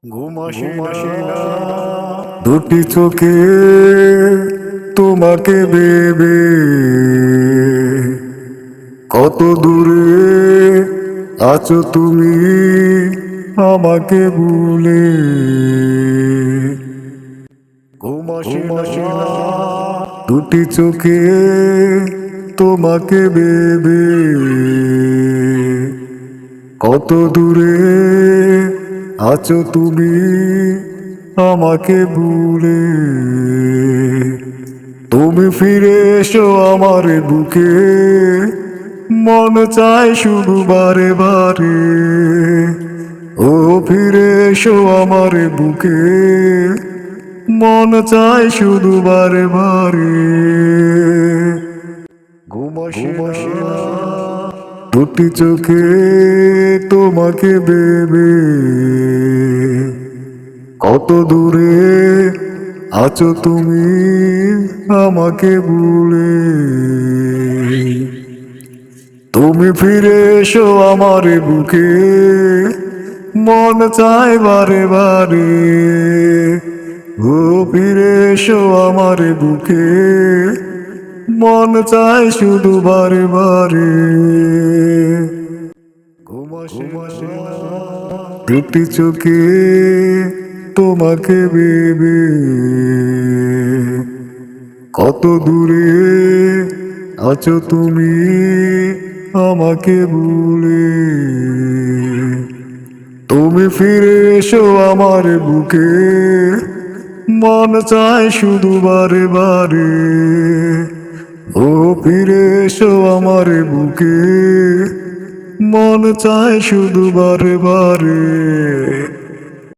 ঘুম আসে না দুটি চোখে তোমাকে ভেবে, কত দূরে আছো তুমি আমাকে ভুলে। ঘুম আসে না দুটি চোখে তোমাকে ভেবে, কত দূরে আছো তুমি আমাকে ভুলে। তুমি ফিরে এসো আমার বুকে, মন চায় শুধু বারে বারে। ও ফিরে এসো আমার বুকে, মন চায় শুধু বারে বারে। ঘুম আসে না দুটি চোখে তোমাকে ভেবে, কত দূরে আছো তুমি আমাকে ভুলে। তুমি ফিরে এসো আমার বুকে, মন চায় বারে বারে। ও ফিরে এসো আমার বুকে, মন চায় শুধু বারে বারে। ঘুম আসে না দুটি চোখে তোমাকে ভেবে, কত দূরে আছো তুমি আমাকে ভুলে। তুমি ফিরে এসো আমার বুকে, মন চায় শুধু বারে বারে। ও ফিরে এসো আমার বুকে, মন চায় শুধু বারে বারে।